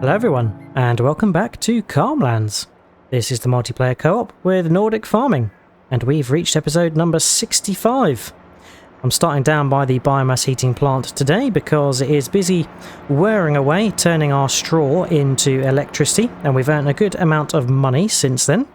Hello everyone, and welcome back to Calmlands. This is the multiplayer co-op with Nordic farming, and we've reached episode number 65. I'm starting down by the biomass heating plant today because it is busy whirring away, turning our straw into electricity, and we've earned a good amount of money since then.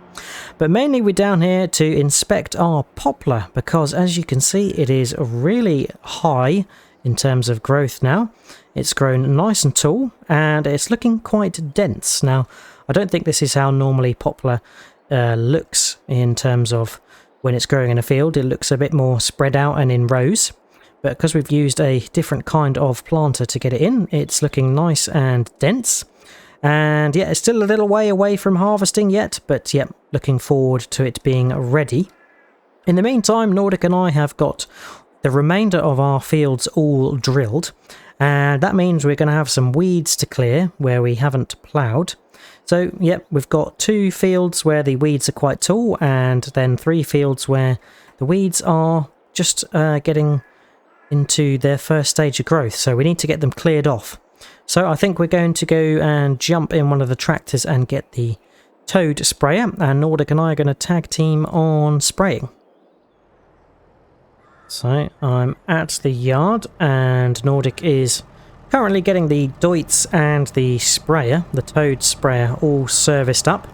But mainly we're down here to inspect our poplar, because as you can see it is really high in terms of growth now. It's grown nice and tall, and it's looking quite dense. Now, I don't think this is how normally poplar looks in terms of when it's growing in a field. It looks a bit more spread out and in rows, but because we've used a different kind of planter to get it in, it's looking nice and dense. And yeah, it's still a little way away from harvesting yet, but yeah, looking forward to it being ready. In the meantime, Nordic and I have got the remainder of our fields all drilled, and that means we're going to have some weeds to clear where we haven't ploughed. So yep, we've got 2 fields where the weeds are quite tall, and then 3 fields where the weeds are just getting into their first stage of growth, so we need to get them cleared off. So I think we're going to go and jump in one of the tractors and get the toad sprayer, and Nordic and I are going to tag team on spraying. So I'm at the yard, and Nordic is currently getting the Deutz and the sprayer, the toad sprayer, all serviced up.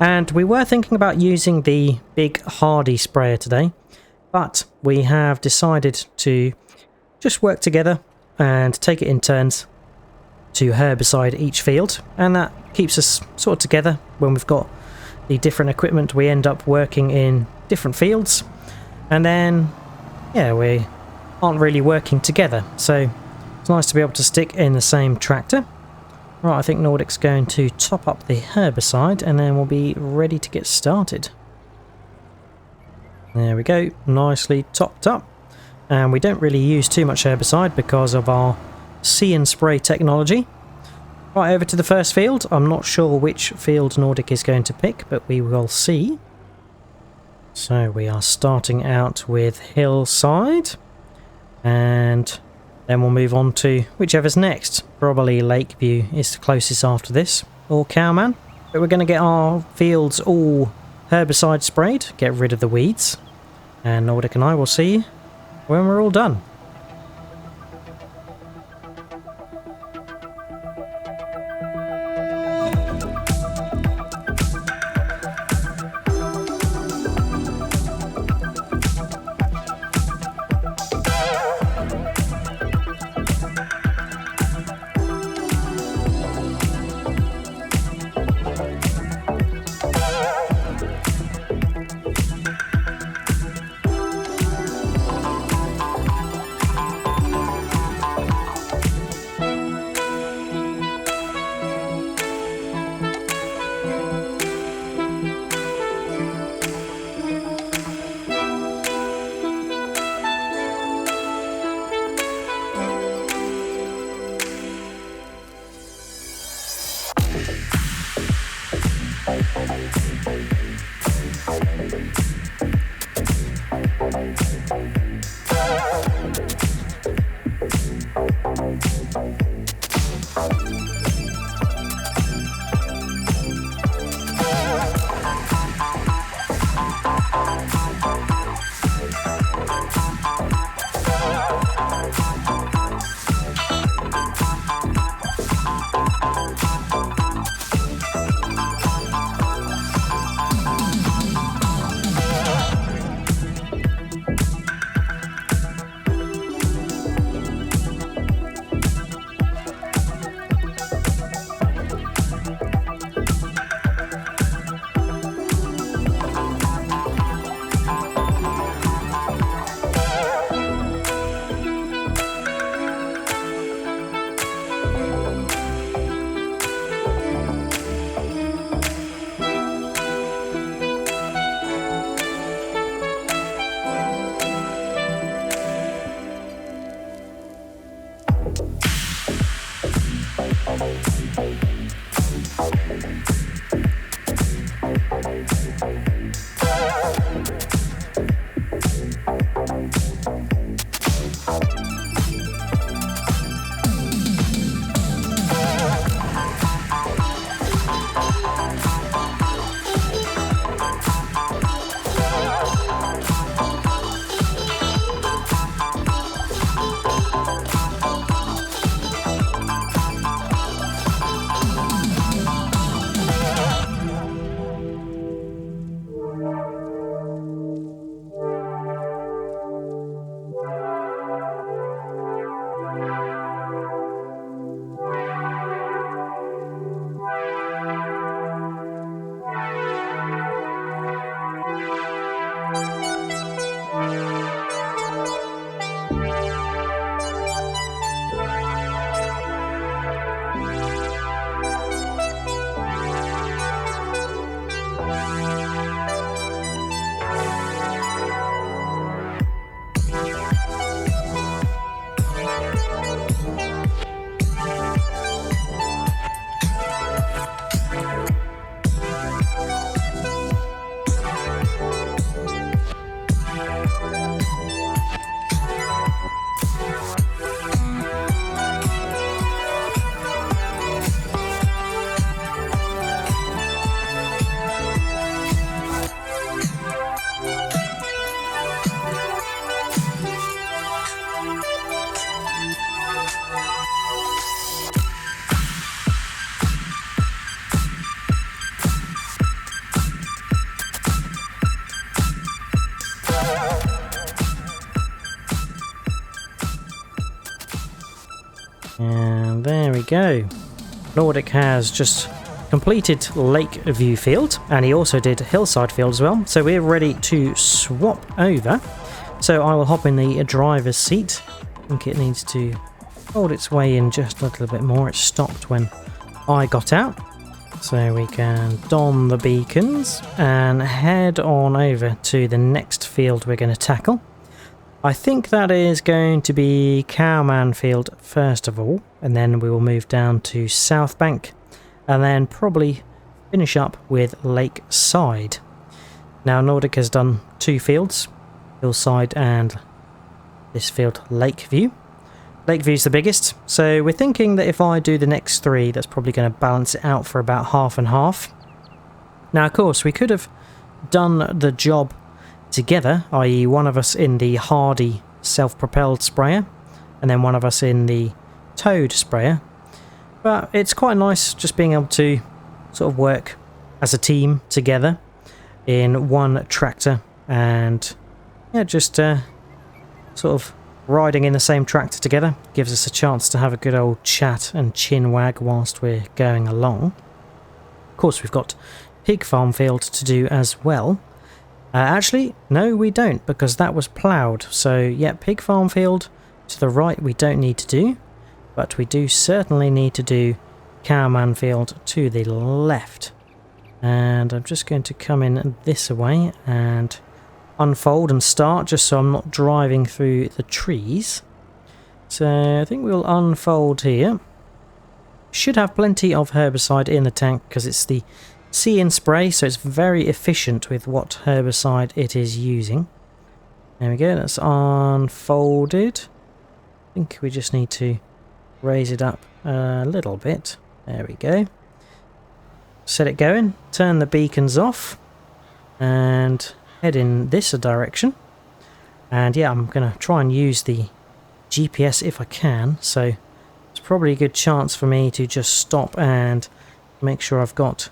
And we were thinking about using the big hardy sprayer today, but we have decided to just work together and take it in turns to herbicide each field, and that keeps us sort of together. When we've got the different equipment, we end up working in different fields, and then yeah, we aren't really working together, so it's nice to be able to stick in the same tractor. Right, I think Nordic's going to top up the herbicide, and then we'll be ready to get started. There we go, nicely topped up. And we don't really use too much herbicide because of our see and spray technology. Right, over to the first field. I'm not sure which field Nordic is going to pick, but we will see. So we are starting out with hillside, and then we'll move on to whichever's next. Probably Lakeview is the closest after this, or Cowman. But we're going to get our fields all herbicide sprayed, get rid of the weeds, and Nordic and I will see when we're all done. And there we go. Nordic has just completed Lake View Field, and he also did Hillside Field as well. So we're ready to swap over. So I will hop in the driver's seat. I think it needs to hold its way in just a little bit more. It stopped when I got out. So we can don the beacons and head on over to the next field we're going to tackle. I think that is going to be Cowman Field first of all, and then we will move down to South Bank, and then probably finish up with Lakeside. Now Nordic has done 2 fields, Hillside and this field Lakeview. Lakeview's the biggest, so we're thinking that if I do the next 3, that's probably going to balance it out for about half and half. Now of course we could have done the job together, i.e. one of us in the Hardy self-propelled sprayer and then one of us in the Toad sprayer, but it's quite nice just being able to sort of work as a team together in one tractor, and yeah, just sort of riding in the same tractor together gives us a chance to have a good old chat and chin wag whilst we're going along. Of course we've got Pig Farm Field to do as well. Actually, no we don't, because that was ploughed. So yeah, Pig Farm Field to the right we don't need to do, but we do certainly need to do Cowman Field to the left. And I'm just going to come in this way and unfold and start, just so I'm not driving through the trees. So I think we'll unfold here. Should have plenty of herbicide in the tank because it's the See-In spray, so it's very efficient with what herbicide it is using. There we go, that's unfolded. I think we just need to raise it up a little bit. There we go. Set it going, turn the beacons off, and head in this direction. And yeah, I'm going to try and use the GPS if I can, so it's probably a good chance for me to just stop and make sure I've got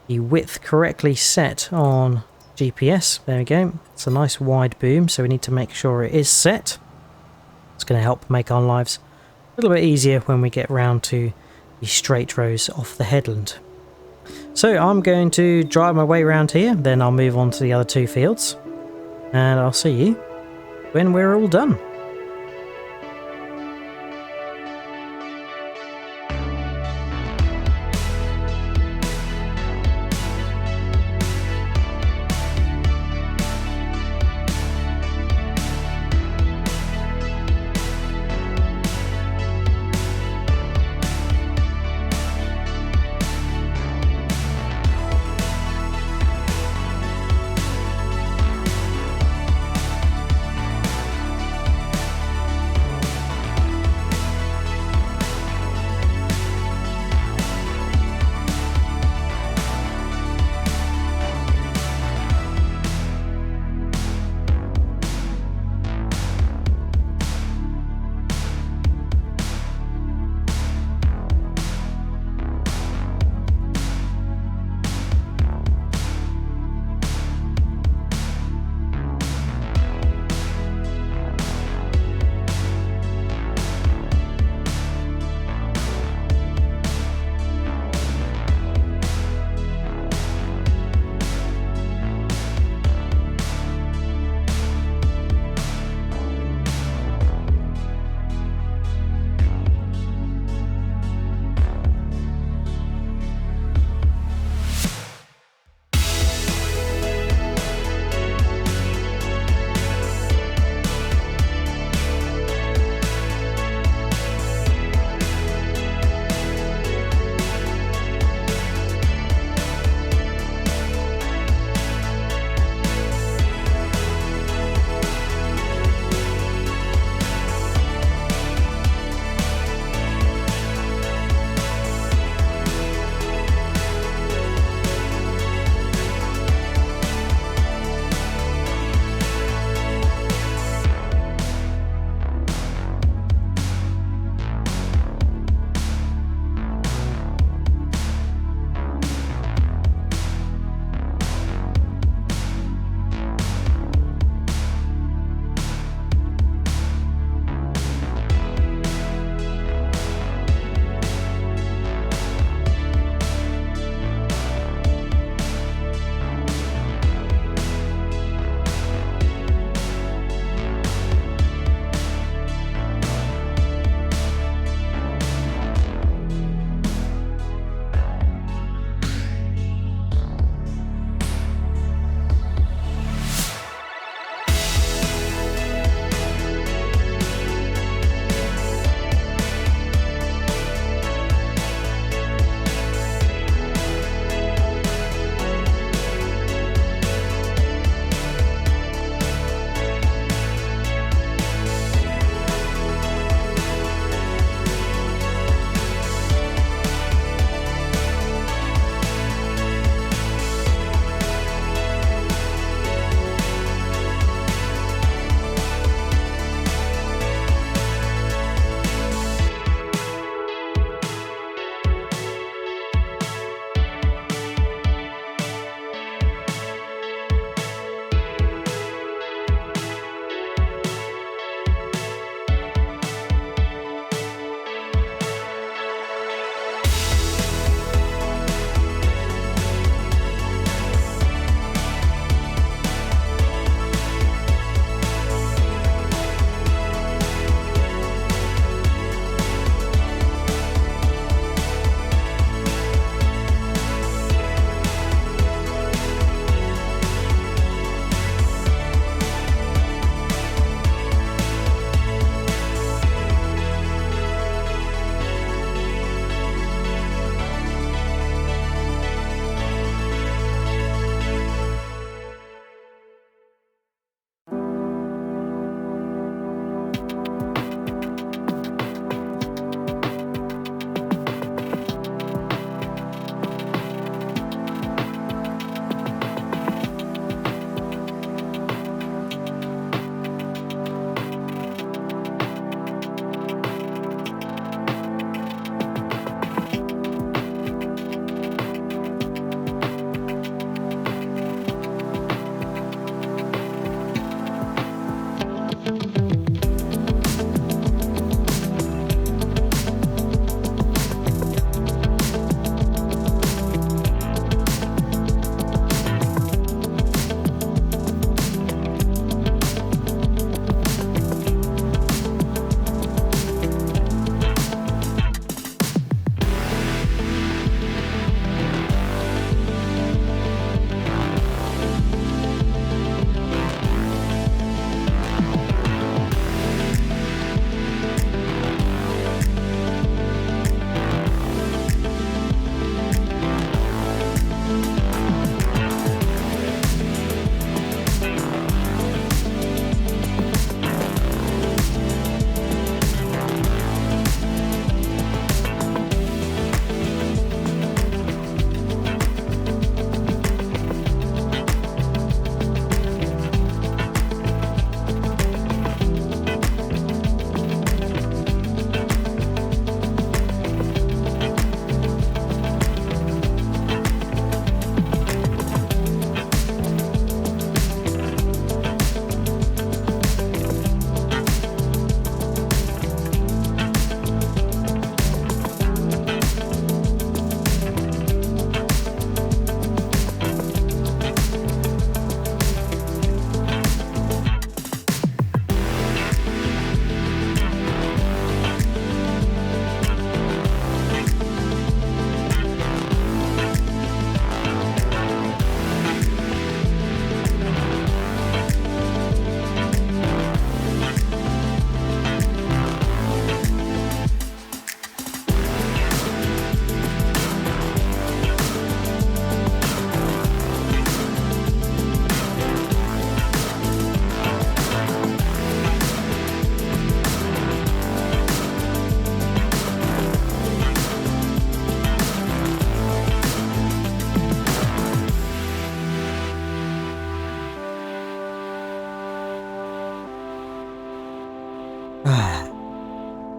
the width correctly set on GPS. There we go. It's a nice wide boom, so we need to make sure it is set. It's going to help make our lives a little bit easier when we get round to the straight rows off the headland. So I'm going to drive my way around here, then I'll move on to the other 2 fields, and I'll see you when we're all done.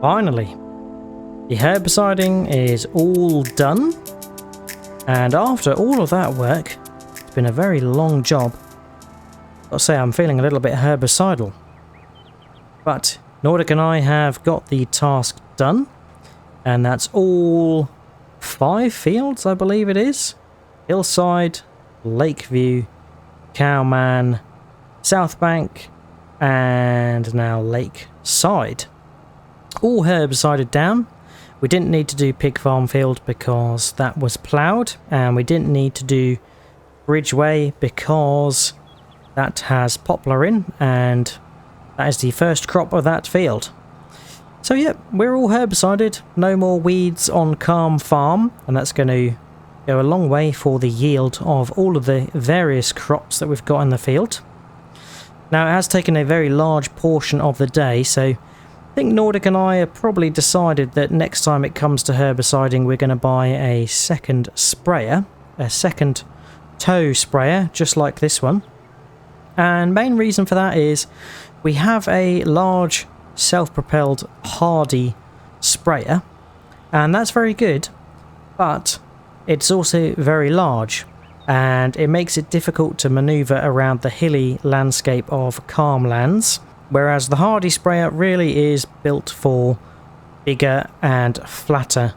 Finally, the herbiciding is all done, and after all of that work, it's been a very long job. I'll say I'm feeling a little bit herbicidal, but Nordic and I have got the task done, and that's all 5 fields, I believe it is. Hillside, Lakeview, Cowman, South Bank, and now Lakeside. All herbicided down. We didn't need to do Pig Farm Field because that was ploughed, and we didn't need to do Bridgeway because that has poplar in, and that is the first crop of that field. So yeah, we're all herbicided, no more weeds on Calm Farm, and that's going to go a long way for the yield of all of the various crops that we've got in the field. Now it has taken a very large portion of the day, so I think Nordic and I have probably decided that next time it comes to herbiciding we're going to buy a second sprayer, a second tow sprayer, just like this one. And main reason for that is we have a large self-propelled hardy sprayer, and that's very good, but it's also very large, and it makes it difficult to maneuver around the hilly landscape of Calmlands, whereas the hardy sprayer really is built for bigger and flatter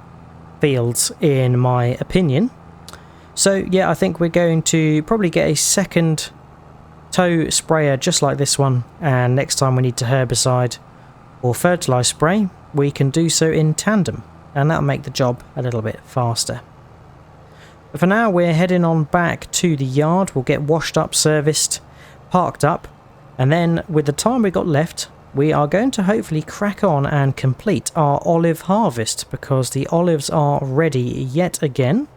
fields in my opinion. So yeah, I think we're going to probably get a second tow sprayer just like this one, and next time we need to herbicide or fertilise spray we can do so in tandem, and that'll make the job a little bit faster. But for now we're heading on back to the yard. We'll get washed up, serviced, parked up, and then with the time we've got left we are going to hopefully crack on and complete our olive harvest, because the olives are ready yet again.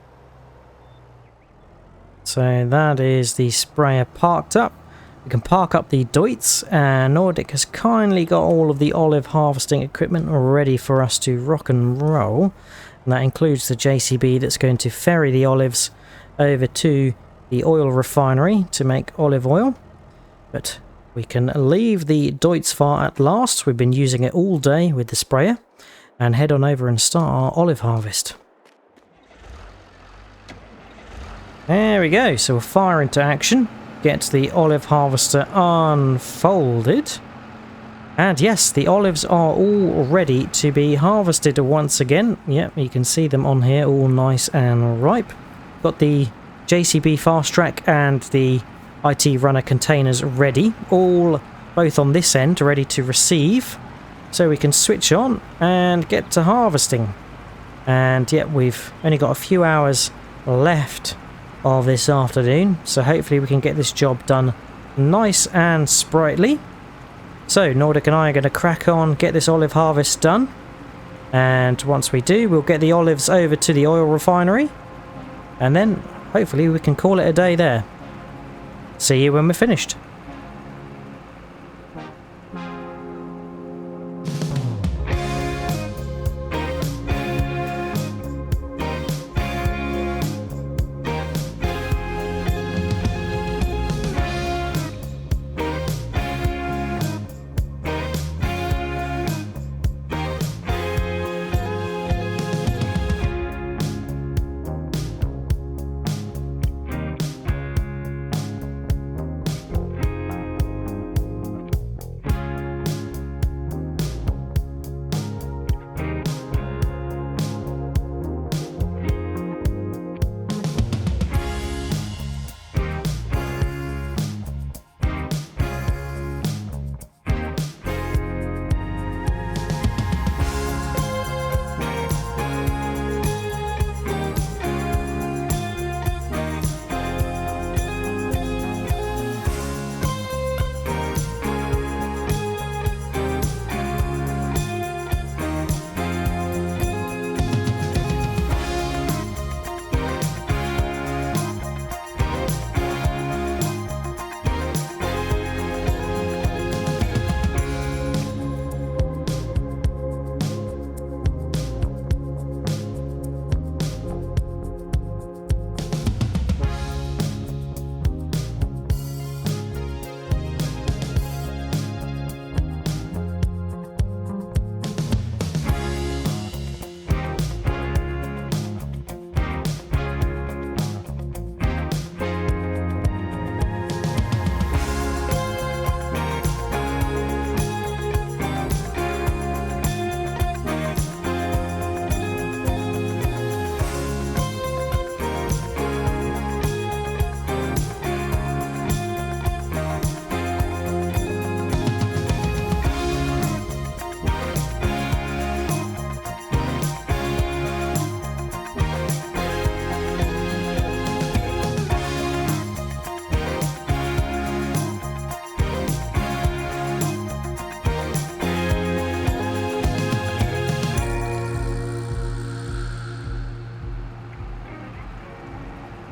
So that is the sprayer parked up. We can park up the Deutz, and Nordic has kindly got all of the olive harvesting equipment ready for us to rock and roll. And that includes the JCB that's going to ferry the olives over to the oil refinery to make olive oil. But we can leave the Deutz far at last. We've been using it all day with the sprayer, and head on over and start our olive harvest. There we go, so we'll fire into action. Get the olive harvester unfolded, and yes, the olives are all ready to be harvested once again. Yep, you can see them on here, all nice and ripe. Got the JCB fast track and the IT runner containers ready, all both on this end ready to receive, so we can switch on and get to harvesting. And yet we've only got a few hours left of this afternoon, so hopefully we can get this job done nice and sprightly. So Nordic and I are going to crack on, get this olive harvest done, and once we do we'll get the olives over to the oil refinery, and then hopefully we can call it a day there. See you when we're finished.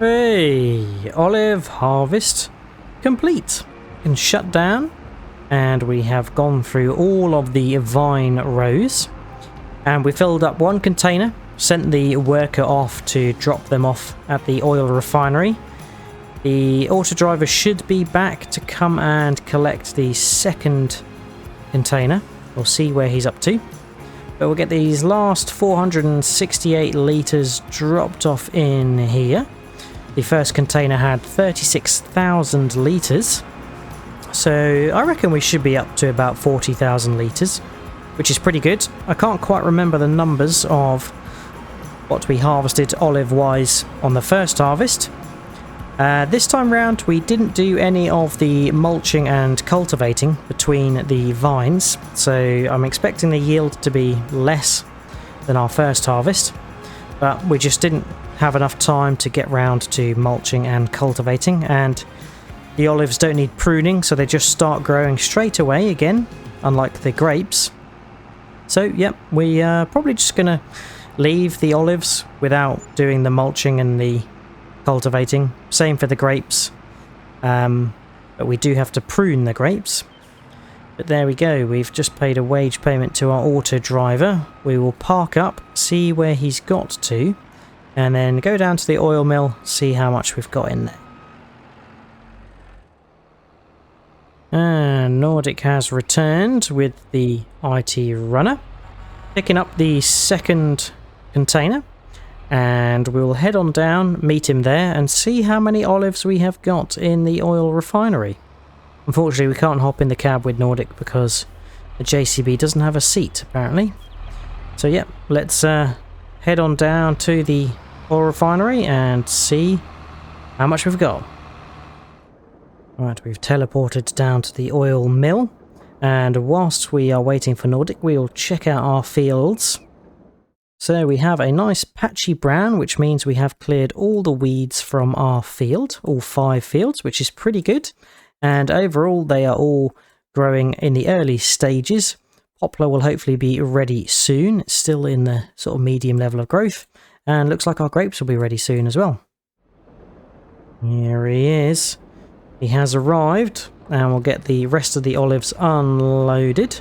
Hey, olive harvest complete. Can shut down, and we have gone through all of the vine rows, and we filled up one container, sent the worker off to drop them off at the oil refinery. The auto driver should be back to come and collect the second container. We'll see where he's up to. But we'll get these last 468 litres dropped off in here. The first container had 36,000 litres. So I reckon we should be up to about 40,000 litres, which is pretty good. I can't quite remember the numbers of what we harvested olive-wise on the first harvest. This time round we didn't do any of the mulching and cultivating between the vines, so I'm expecting the yield to be less than our first harvest, but we just didn't have enough time to get round to mulching and cultivating, and the olives don't need pruning, so they just start growing straight away again, unlike the grapes. So yep, we are probably just gonna leave the olives without doing the mulching and the cultivating. Same for the grapes, but we do have to prune the grapes. But there we go, we've just paid a wage payment to our auto driver. We will park up, see where he's got to, and then go down to the oil mill, see how much we've got in there. And Nordic has returned with the IT runner, picking up the second container. And we'll head on down, meet him there, and see how many olives we have got in the oil refinery. Unfortunately, we can't hop in the cab with Nordic because the JCB doesn't have a seat, apparently. So yeah, let's head on down to the oil refinery and see how much we've got. Right, we've teleported down to the oil mill, and whilst we are waiting for Nordic, we'll check out our fields. So we have a nice patchy brown, which means we have cleared all the weeds from our field, all 5 fields, which is pretty good. And overall, they are all growing in the early stages. Poplar will hopefully be ready soon. It's still in the sort of medium level of growth. And looks like our grapes will be ready soon as well. Here he is. He has arrived, and we'll get the rest of the olives unloaded.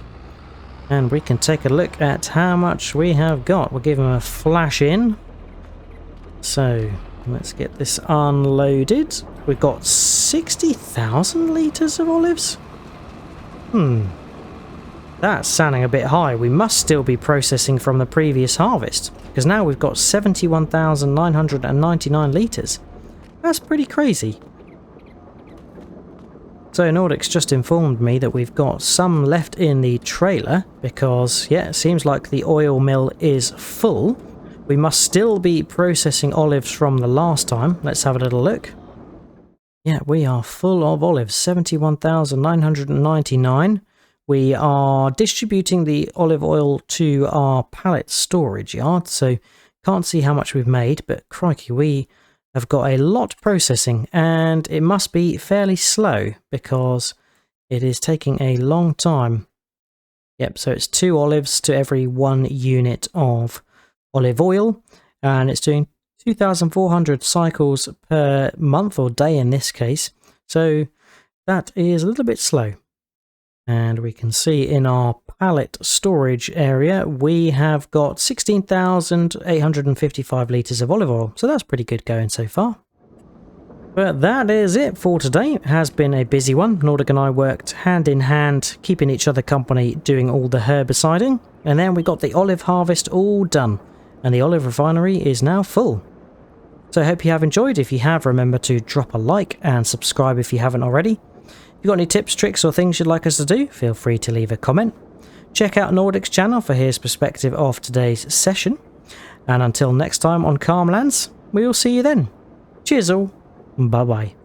And we can take a look at how much we have got. We'll give him a flash in. So, let's get this unloaded. We've got 60,000 litres of olives? That's sounding a bit high. We must still be processing from the previous harvest, because now we've got 71,999 litres. That's pretty crazy. So Nordic's just informed me that we've got some left in the trailer because, yeah, it seems like the oil mill is full. We must still be processing olives from the last time. Let's have a little look. Yeah, we are full of olives, 71,999. We are distributing the olive oil to our pallet storage yard, so can't see how much we've made, but crikey, we have got a lot processing, and it must be fairly slow because it is taking a long time. Yep, so it's 2 olives to every 1 unit of olive oil, and it's doing 2,400 cycles per month, or day in this case, so that is a little bit slow. And we can see in our pallet storage area we have got 16,855 litres of olive oil, so that's pretty good going so far. But that is it for today. It has been a busy one. Nordic and I worked hand in hand, keeping each other company, doing all the herbiciding, and then we got the olive harvest all done, and the olive refinery is now full. So I hope you have enjoyed. If you have, remember to drop a like and subscribe if you haven't already. If you've got any tips, tricks or things you'd like us to do, feel free to leave a comment. Check out Nordic's channel for his perspective of today's session. And until next time on Calmlands, we will see you then. Cheers all. Bye bye.